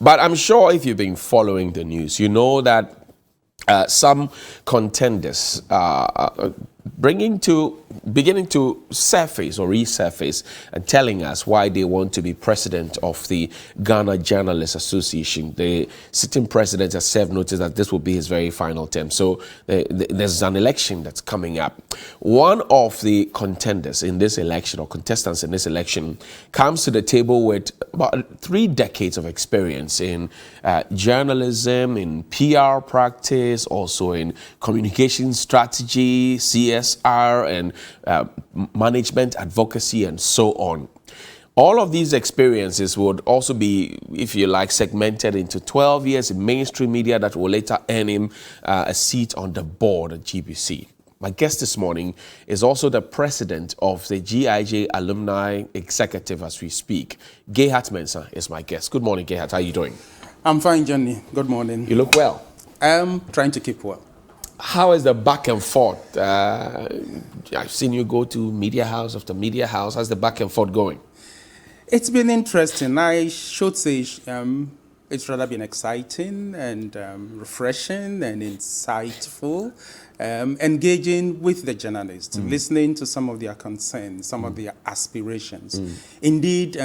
But I'm sure if you've been following the news, you know that some contenders are beginning to surface or resurface and telling us why they want to be president of the Ghana Journalists Association. The sitting president has served notice that this will be his very final term. So there's an election that's coming up. One of the contenders in this election, or contestants in this election, comes to the table with about 3 decades of experience in journalism, in PR practice, also in communication strategy, CSR, and management advocacy, and so on. All of these experiences would also be, if you like, segmented into 12 years in mainstream media that will later earn him a seat on the board at GBC. My guest this morning is also the president of the GIJ Alumni Executive as we speak. Gayheart Mensah is my guest. Good morning, Gayheart. How are you doing? I'm fine, Johnny. Good morning. You look well. I'm trying to keep well. How is the back and forth? I've seen you go to media house after media house. How's the back and forth going? It's been interesting. I should say it's rather been exciting and refreshing and insightful, engaging with the journalists, listening to some of their concerns, some of their aspirations. Indeed,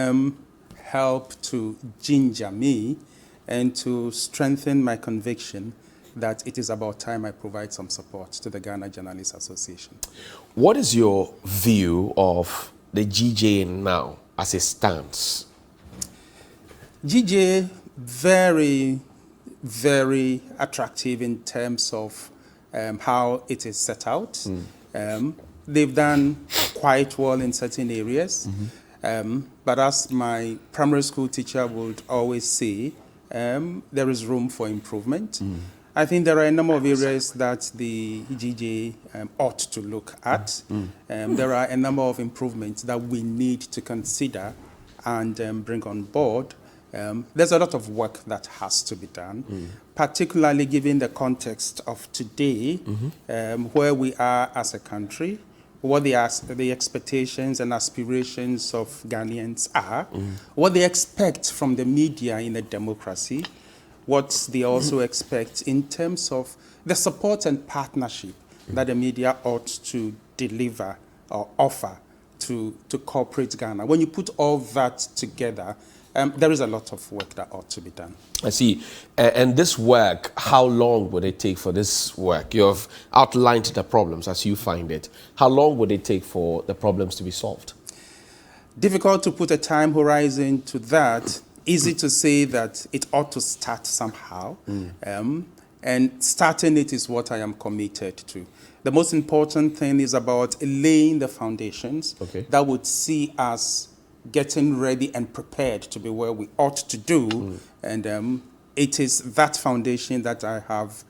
help to ginger me and to strengthen my conviction that it is about time I provide some support to the Ghana Journalists Association. What is your view of the GJA now as it stands? GJA, very, very attractive in terms of how it is set out. They've done quite well in certain areas. But as my primary school teacher would always say, there is room for improvement. I think there are a number of areas that the GJA ought to look at. There are a number of improvements that we need to consider and bring on board. There's a lot of work that has to be done, particularly given the context of today, where we are as a country, what the expectations and aspirations of Ghanaians are, what they expect from the media in a democracy, what they also expect in terms of the support and partnership that the media ought to deliver or offer to corporate Ghana. When you put all that together, there is a lot of work that ought to be done. I see. And this work, how long would it take for this work? You have outlined the problems as you find it. How long would it take for the problems to be solved? Difficult to put a time horizon to that. Easy to say that it ought to start somehow. And starting it is what I am committed to. The most important thing is about laying the foundations that would see us getting ready and prepared to be where we ought to do. And it is that foundation that I have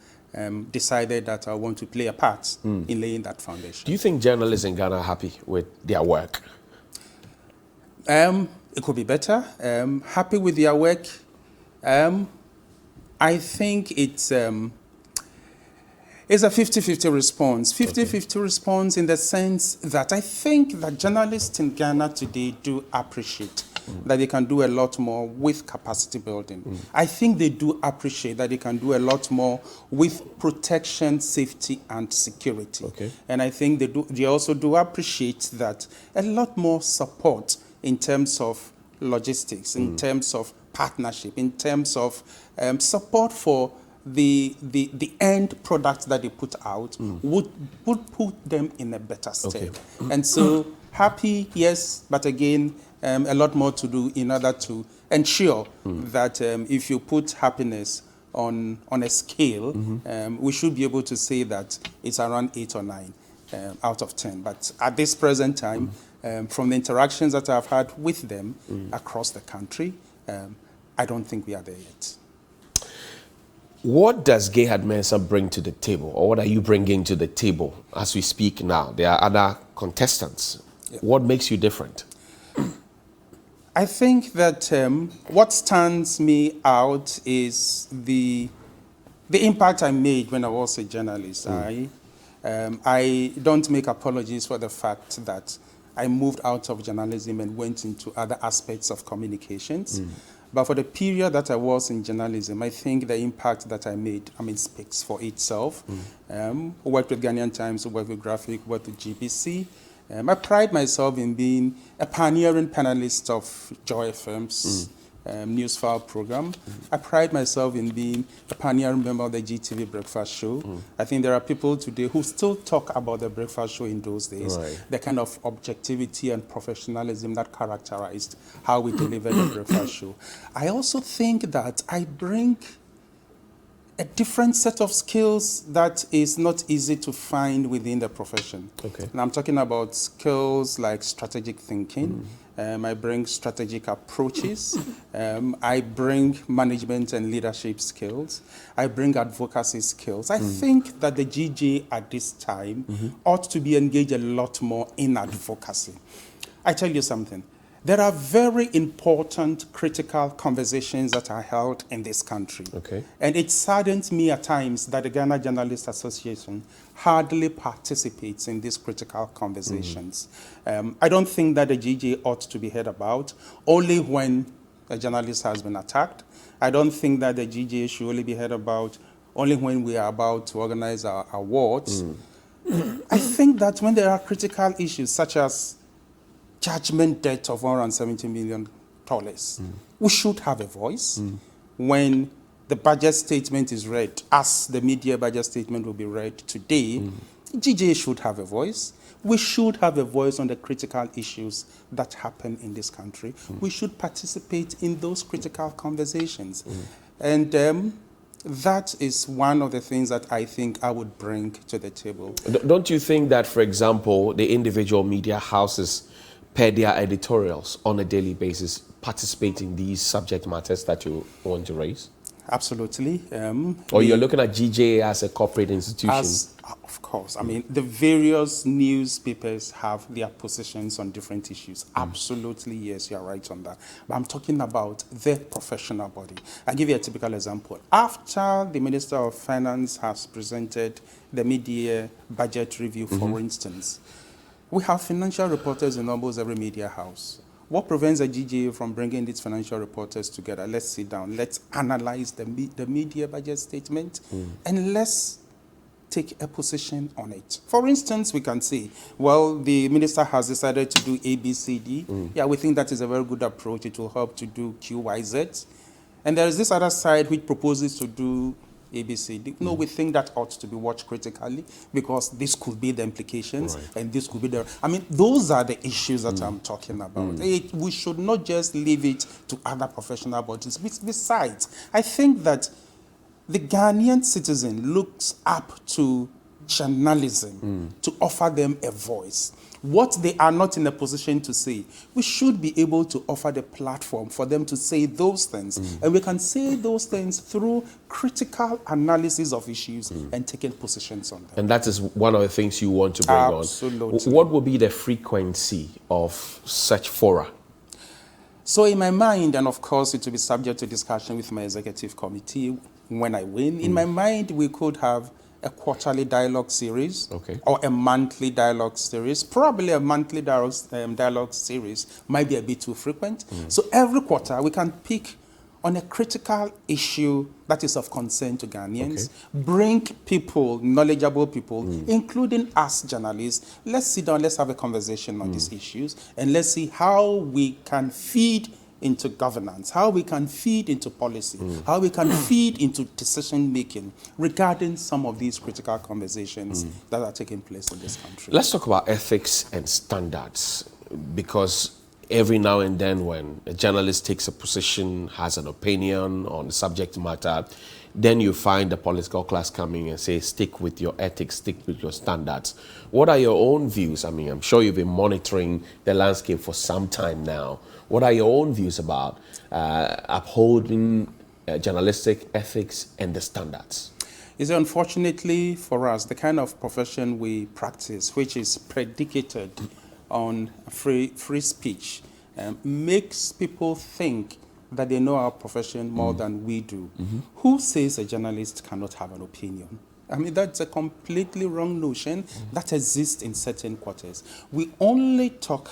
decided that I want to play a part in laying that foundation. Do you think journalists in Ghana are happy with their work? It could be better. Happy with their work. I think it's a 50-50 response. 50-50 response in the sense that I think that journalists in Ghana today do appreciate that they can do a lot more with capacity building. I think they do appreciate that they can do a lot more with protection, safety, and security. And I think they also do appreciate that a lot more support in terms of logistics, in terms of partnership, in terms of support for the end product that they put out would put them in a better state. And so happy, yes, but again, a lot more to do in order to ensure that if you put happiness on a scale, we should be able to say that it's around 8 or 9 out of 10. But at this present time, from the interactions that I've had with them across the country, I don't think we are there yet. What does Gayheart Mensah bring to the table, or what are you bringing to the table as we speak now? There are other contestants. What makes you different? I think that what stands me out is the impact I made when I was a journalist. I don't make apologies for the fact that I moved out of journalism and went into other aspects of communications. But for the period that I was in journalism, I think the impact that I made, speaks for itself. Worked with Ghanaian Times, worked with Graphic, worked with GBC. I pride myself in being a pioneering panelist of Joy FM's news file program. I pride myself in being a pioneering member of the GTV Breakfast Show. I think there are people today who still talk about the Breakfast Show in those days, the kind of objectivity and professionalism that characterized how we delivered the Breakfast Show. I also think that I bring a different set of skills that is not easy to find within the profession. Okay. And I'm talking about skills like strategic thinking. I bring strategic approaches. I bring management and leadership skills. I bring advocacy skills. I think that the GJA at this time ought to be engaged a lot more in advocacy. I tell you something. There are very important, critical conversations that are held in this country. Okay. And it saddens me at times that the Ghana Journalists Association hardly participates in these critical conversations. I don't think that the GJA ought to be heard about only when a journalist has been attacked. I don't think that the GJA should only be heard about only when we are about to organize our awards. I think that when there are critical issues such as judgment debt of $170 million, we should have a voice. When the budget statement is read, as the media budget statement will be read today, GJA should have a voice. We should have a voice on the critical issues that happen in this country. We should participate in those critical conversations. And that is one of the things that I think I would bring to the table. Don't you think that, for example, the individual media houses, per their editorials on a daily basis, participate in these subject matters that you want to raise? Absolutely. Or you're looking at GJA as a corporate institution? Of course. The various newspapers have their positions on different issues. Absolutely, yes, you're right on that. But I'm talking about the professional body. I'll give you a typical example. After the Minister of Finance has presented the mid-year budget review, for instance, we have financial reporters in almost every media house. What prevents a GJA from bringing its financial reporters together? Let's sit down, let's analyze the media budget statement, and let's take a position on it. For instance, we can say, well, the minister has decided to do A, B, C, D. Yeah, we think that is a very good approach. It will help to do Q, Y, Z. And there is this other side which proposes to do ABCD. No, we think that ought to be watched critically because this could be the implications and this could be the... those are the issues that I'm talking about. We should not just leave it to other professional bodies. Besides, I think that the Ghanaian citizen looks up to journalism to offer them a voice. What they are not in a position to say, we should be able to offer the platform for them to say those things. And we can say those things through critical analysis of issues and taking positions on them. And that is one of the things you want to bring on. Absolutely. What will be the frequency of such fora? So in my mind, and of course it will be subject to discussion with my executive committee when I win, in my mind we could have a quarterly dialogue series or a monthly dialogue series. Probably a monthly dialogue series might be a bit too frequent. So every quarter we can pick on a critical issue that is of concern to Ghanaians, bring people, knowledgeable people, including us journalists. Let's sit down, let's have a conversation on these issues, and let's see how we can feed into governance, how we can feed into policy, how we can feed into decision-making regarding some of these critical conversations that are taking place in this country. Let's talk about ethics and standards, because every now and then when a journalist takes a position, has an opinion on the subject matter, then you find the political class coming and say, stick with your ethics, stick with your standards. What are your own views? I'm sure you've been monitoring the landscape for some time now. What are your own views about upholding journalistic ethics and the standards? Unfortunately for us, the kind of profession we practice, which is predicated on free speech, makes people think that they know our profession more than we do. Who says a journalist cannot have an opinion? That's a completely wrong notion that exists in certain quarters. We only talk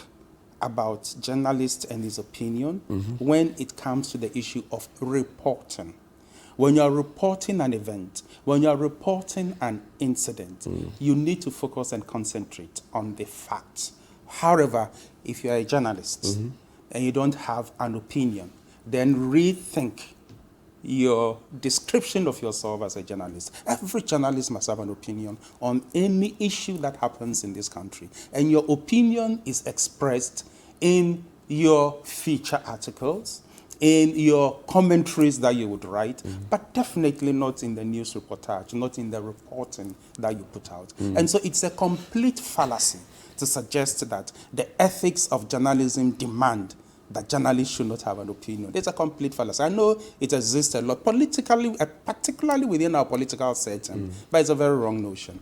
about journalists and his opinion when it comes to the issue of reporting. When you're reporting an event, when you're reporting an incident, you need to focus and concentrate on the facts. However, if you're a journalist and you don't have an opinion, then rethink your description of yourself as a journalist. Every journalist must have an opinion on any issue that happens in this country. And your opinion is expressed in your feature articles, in your commentaries that you would write, but definitely not in the news reportage, not in the reporting that you put out. And so it's a complete fallacy to suggest that the ethics of journalism demand that journalists should not have an opinion. It's a complete fallacy. I know it exists a lot politically, particularly within our political setting, but it's a very wrong notion.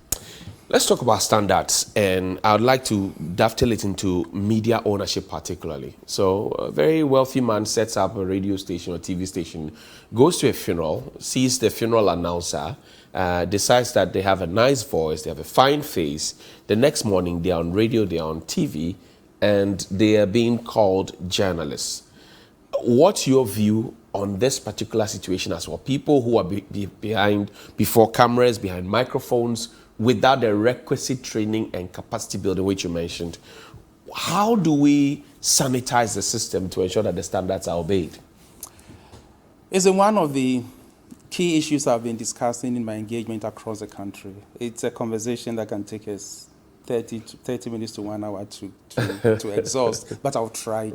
Let's talk about standards, and I would like to dovetail it into media ownership particularly. So a very wealthy man sets up a radio station or TV station, goes to a funeral, sees the funeral announcer, decides that they have a nice voice, they have a fine face. The next morning they're on radio, they're on TV, and they are being called journalists. What's your view on this particular situation as well? People who are before cameras, behind microphones, without the requisite training and capacity building, which you mentioned. How do we sanitize the system to ensure that the standards are obeyed? It's one of the key issues I've been discussing in my engagement across the country. It's a conversation that can take us 30 minutes to 1 hour to exhaust, but I'll try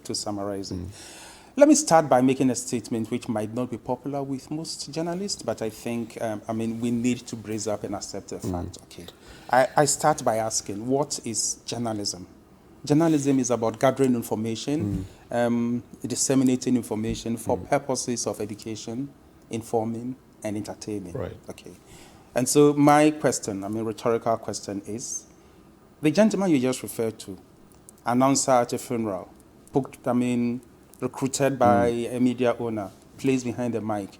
to summarize it. Let me start by making a statement which might not be popular with most journalists, but I think, we need to brace up and accept the fact. Okay, I start by asking, what is journalism? Journalism is about gathering information, disseminating information for purposes of education, informing, and entertaining. Right. Okay. And so my question, rhetorical question is, the gentleman you just referred to, announcer at a funeral, recruited by a media owner, placed behind the mic,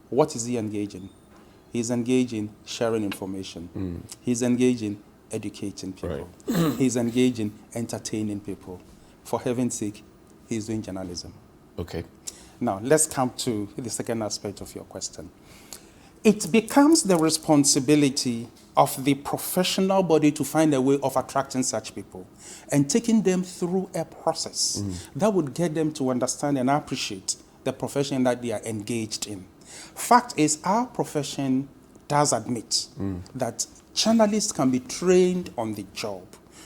what is he engaging? He's engaging sharing information. He's engaging educating people. Right. He's engaging entertaining people. For heaven's sake, he's doing journalism. Okay. Now, let's come to the second aspect of your question. It becomes the responsibility of the professional body to find a way of attracting such people and taking them through a process that would get them to understand and appreciate the profession that they are engaged in. Fact is, our profession does admit that journalists can be trained on the job.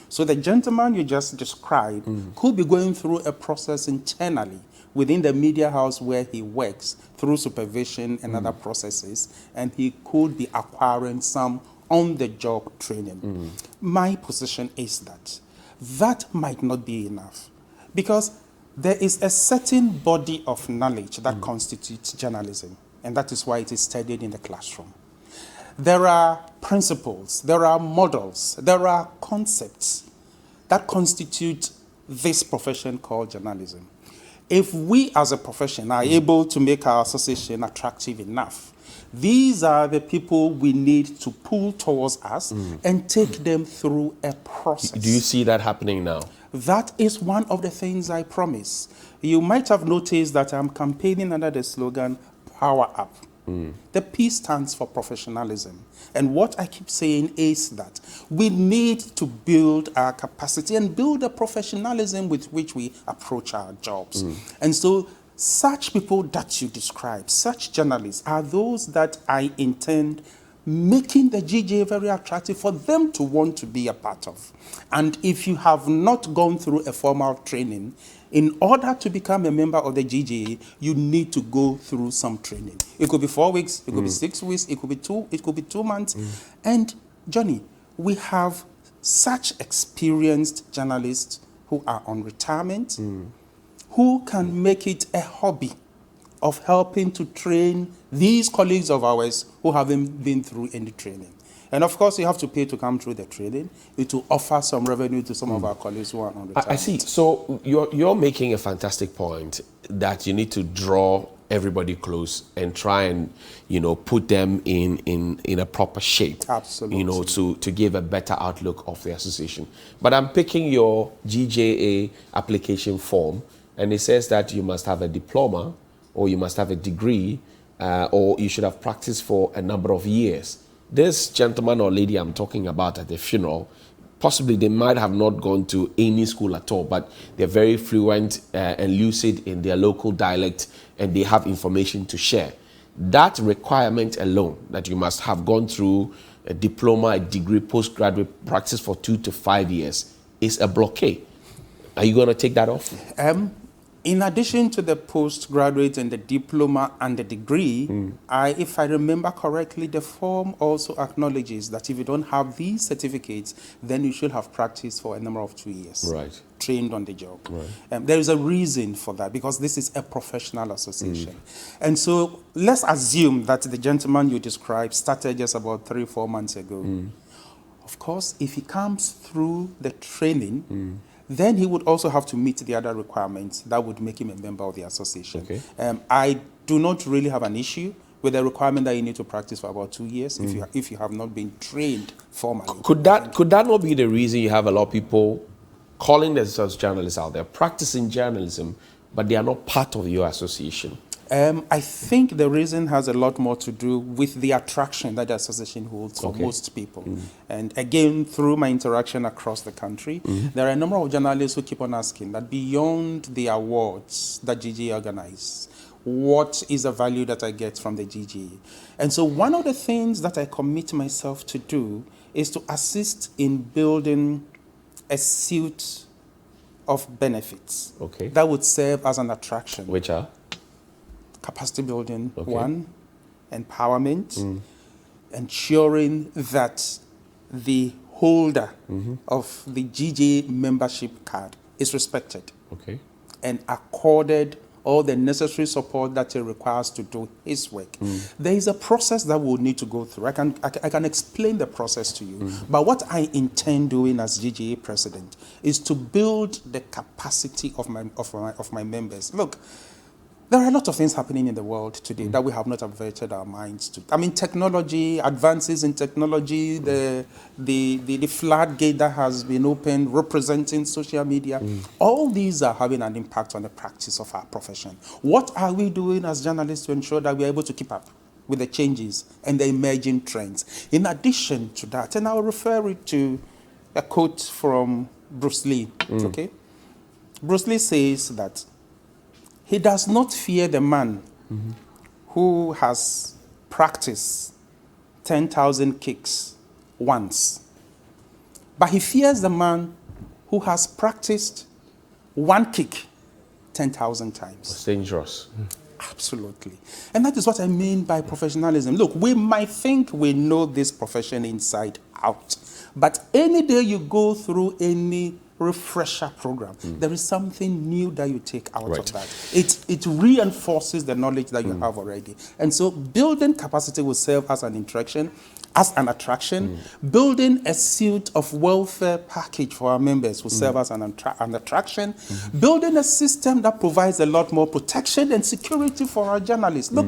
So the gentleman you just described could be going through a process internally within the media house where he works through supervision and other processes, and he could be acquiring some on-the-job training. My position is that might not be enough, because there is a certain body of knowledge that constitutes journalism, and that is why it is studied in the classroom. There are principles, there are models, there are concepts that constitute this profession called journalism. If we as a profession are able to make our association attractive enough, these are the people we need to pull towards us and take them through a process. Do you see that happening now? That is one of the things I promise. You might have noticed that I'm campaigning under the slogan, Power Up. The P stands for professionalism. And what I keep saying is that we need to build our capacity and build the professionalism with which we approach our jobs. And so such people that you describe, such journalists, are those that I intend making the GJA very attractive for them to want to be a part of. And if you have not gone through a formal training, in order to become a member of the GJA, you need to go through some training. It could be 4 weeks, it could be 6 weeks, it could be 2 months. And Johnny, we have such experienced journalists who are on retirement, who can make it a hobby of helping to train these colleagues of ours who haven't been through any training. And of course, you have to pay to come through the training. It will offer some revenue to some of our colleagues who are on retirement. I see. So you're making a fantastic point that you need to draw everybody close and try and, put them in a proper shape. Absolutely. To give a better outlook of the association. But I'm picking your GJA application form, and it says that you must have a diploma, or you must have a degree, or you should have practiced for a number of years. This gentleman or lady I'm talking about at the funeral, possibly they might have not gone to any school at all, but they're very fluent and lucid in their local dialect, and they have information to share. That requirement alone, that you must have gone through a diploma, a degree, postgraduate practice for 2 to 5 years, is a blockade. Are you going to take that off? In addition to the postgraduate and the diploma and the degree, if I remember correctly, the form also acknowledges that if you don't have these certificates, then you should have practiced for a number of 2 years. Right. Trained on the job. Right. There is a reason for that, because this is a professional association. And so let's assume that the gentleman you described started just about 3-4 months ago. Of course, if he comes through the training, then he would also have to meet the other requirements that would make him a member of the association. Okay. I do not really have an issue with the requirement that you need to practice for about 2 years if you have not been trained formally. Could that not be the reason you have a lot of people calling themselves journalists out there, practicing journalism, but they are not part of your association? I think the reason has a lot more to do with the attraction that the association holds for most people. And again, through my interaction across the country, there are a number of journalists who keep on asking that beyond the awards that GJA organize, what is the value that I get from the GJA? And so one of the things that I commit myself to do is to assist in building a suite of benefits that would serve as an attraction. Which are? Capacity building, one, empowerment, ensuring that the holder of the GJA membership card is respected and accorded all the necessary support that he requires to do his work. There is a process that we'll need to go through. I can explain the process to you. But what I intend doing as GJA president is to build the capacity of my members. Look, there are a lot of things happening in the world today that we have not averted our minds to. I mean, technology, advances in technology, the floodgate that has been opened, representing social media, all these are having an impact on the practice of our profession. What are we doing as journalists to ensure that we are able to keep up with the changes and the emerging trends? In addition to that, and I'll refer it to a quote from Bruce Lee, Bruce Lee says that he does not fear the man who has practiced 10,000 kicks once, but he fears the man who has practiced one kick 10,000 times. It's dangerous. Absolutely. And that is what I mean by professionalism. Look, we might think we know this profession inside out, but any day you go through any refresher program, there is something new that you take out of that. It reinforces the knowledge that you have already. And so building capacity will serve as an attraction. Building a suite of welfare package for our members will serve as an attraction. Building a system that provides a lot more protection and security for our journalists. Look,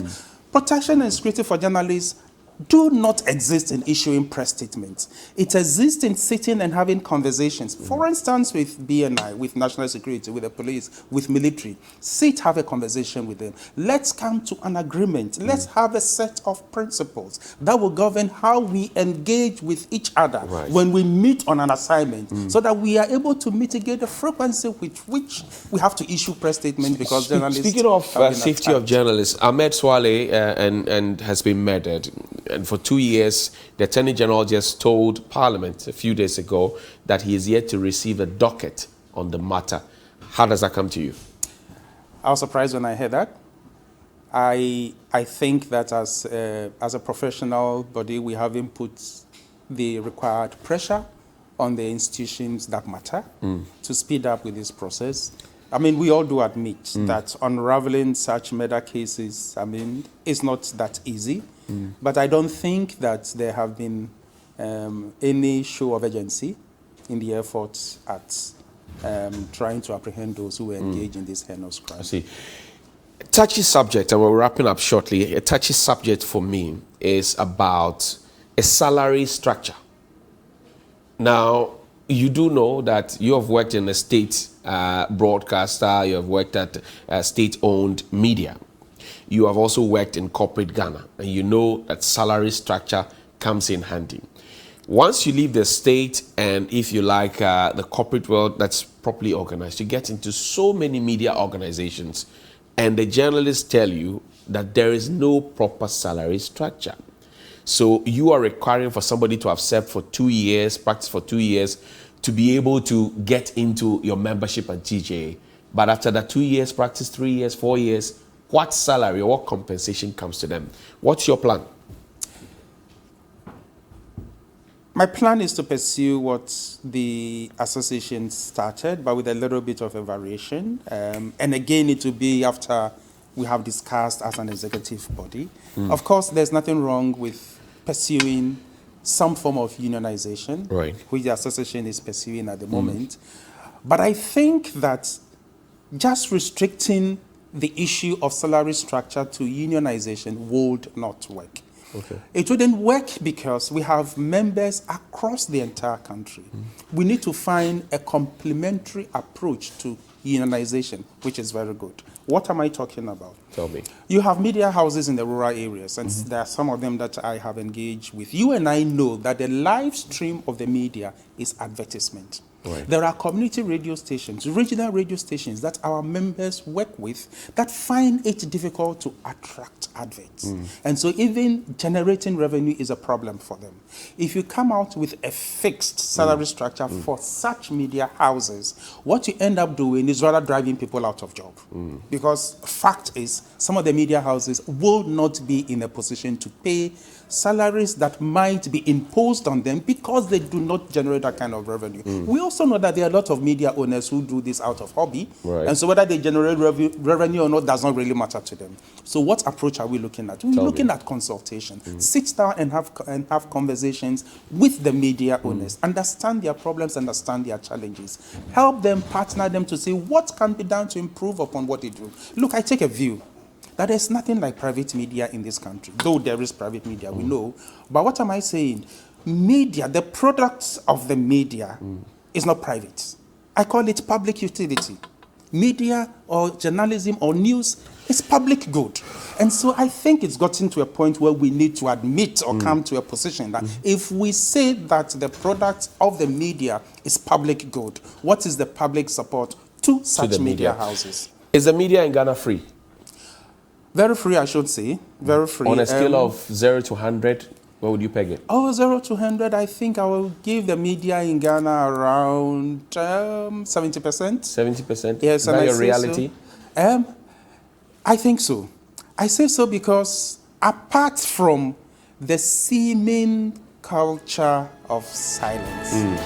protection and security for journalists do not exist in issuing press statements. It exists in sitting and having conversations. For instance, with BNI, with national security, with the police, with military. Sit, have a conversation with them. Let's come to an agreement. Let's have a set of principles that will govern how we engage with each other when we meet on an assignment, so that we are able to mitigate the frequency with which we have to issue press statements, because journalists... Speaking of safety of journalists, Ahmed Swale and has been murdered. And for 2 years, the Attorney General just told Parliament a few days ago that he is yet to receive a docket on the matter. How does that come to you? I was surprised when I heard that. I think that as a professional body, we haven't put the required pressure on the institutions that matter to speed up with this process. I mean, we all do admit that unraveling such murder cases, I mean, it's not that easy. But I don't think that there have been any show of urgency in the efforts at trying to apprehend those who were engaged in this heinous crime. I see. touchy subject, and we're wrapping up shortly. A touchy subject for me is about a salary structure. Now, you do know that you have worked in a state broadcaster, you have worked at state-owned media. You have also worked in corporate Ghana, and you know that salary structure comes in handy. Once you leave the state and, if you like, the corporate world that's properly organized, you get into so many media organizations, and the journalists tell you that there is no proper salary structure. So you are requiring for somebody to have served for 2 years, practice for 2 years, to be able to get into your membership at GJA. But after that 2 years, practice 3 years, 4 years, what salary or what compensation comes to them? What's your plan? My plan is to pursue what the association started, but with a little bit of a variation. And again, it will be after we have discussed as an executive body. Of course, there's nothing wrong with pursuing some form of unionization, right, which the association is pursuing at the moment. But I think that just restricting the issue of salary structure to unionization would not work. Okay. It wouldn't work because we have members across the entire country. We need to find a complementary approach to unionization, which is very good. What am I talking about? Tell me. You have media houses in the rural areas, and there are some of them that I have engaged with. You and I know that the live stream of the media is advertisement. Right. There are community radio stations, regional radio stations that our members work with that find it difficult to attract adverts. And so even generating revenue is a problem for them. If you come out with a fixed salary structure for such media houses, what you end up doing is rather driving people out of job. Because fact is, some of the media houses will not be in a position to pay salaries that might be imposed on them because they do not generate that kind of revenue. We also know that there are a lot of media owners who do this out of hobby, right, and so whether they generate revenue or not does not really matter to them. So what approach are we looking at? We're looking at consultation. Sit down and have conversations with the media owners, understand their problems, understand their challenges, help them, partner them to see what can be done to improve upon what they do. Look, I take a view that there's nothing like private media in this country, though there is private media, we know. But what am I saying? Media, the products of the media is not private. I call it public utility. Media or journalism or news is public good. And so I think it's gotten to a point where we need to admit or come to a position that if we say that the product of the media is public good, what is the public support to such media houses? Is the media in Ghana free? Very free, I should say. Very free. On a scale of 0 to 100, where would you peg it? 0 to 100, I think I will give the media in Ghana around 70%. 70%? Yes. Is that your reality? So. I think so. I say so because apart from the seeming culture of silence,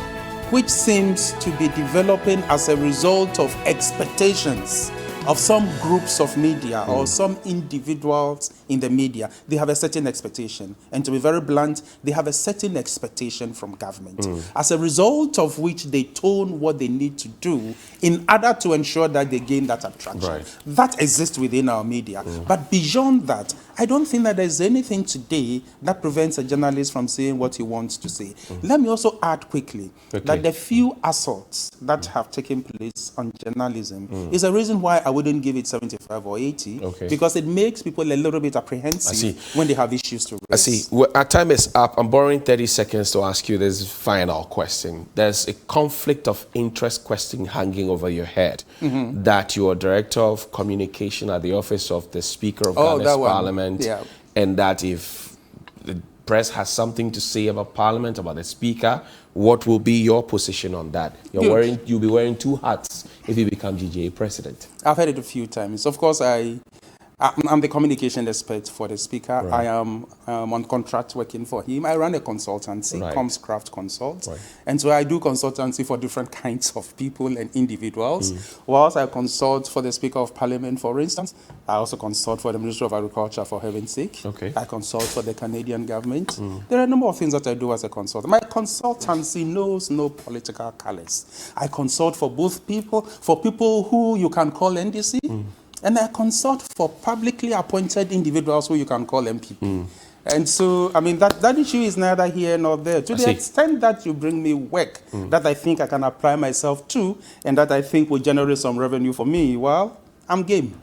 which seems to be developing as a result of expectations of some groups of media or some individuals in the media, they have a certain expectation. And to be very blunt, they have a certain expectation from government. As a result of which they tone what they need to do in order to ensure that they gain that attraction. Right. That exists within our media. But beyond that, I don't think that there's anything today that prevents a journalist from saying what he wants to say. Let me also add quickly that the few assaults that have taken place on journalism is a reason why I wouldn't give it 75 or 80, because it makes people a little bit apprehensive when they have issues to raise. I see. Well, our time is up. I'm borrowing 30 seconds to ask you this final question. There's a conflict of interest question hanging over your head that you are Director of Communication at the Office of the Speaker of Ghana's Parliament, and that if the press has something to say about Parliament, about the Speaker, what will be your position on that? You'll be wearing two hats if you become GJA President. I've heard it a few times. Of course, I'm the communication expert for the Speaker. Right. I am on contract working for him. I run a consultancy, Comscraft Consult. And so I do consultancy for different kinds of people and individuals. Whilst I consult for the Speaker of Parliament, for instance, I also consult for the Ministry of Agriculture, for heaven's sake. I consult for the Canadian government. There are a number of things that I do as a consultant. My consultancy knows no political colors. I consult for both people, for people who you can call NDC, and I consult for publicly appointed individuals who you can call MPP. And so, I mean, that issue is neither here nor there. To the extent that you bring me work that I think I can apply myself to and that I think will generate some revenue for me, well, I'm game.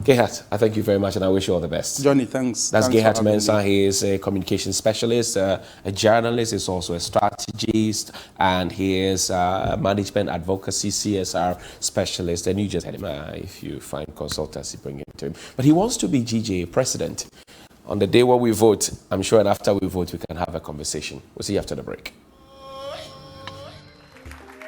Gayheart, I thank you very much and I wish you all the best. Johnny, thanks. That's Gayheart Mensah. He is a communication specialist, a journalist, he's also a strategist, and he is a management advocacy CSR specialist. And you just had him if you find consultancy, bring him to him. But he wants to be GJA president. On the day where we vote, I'm sure, and after we vote, we can have a conversation. We'll see you after the break.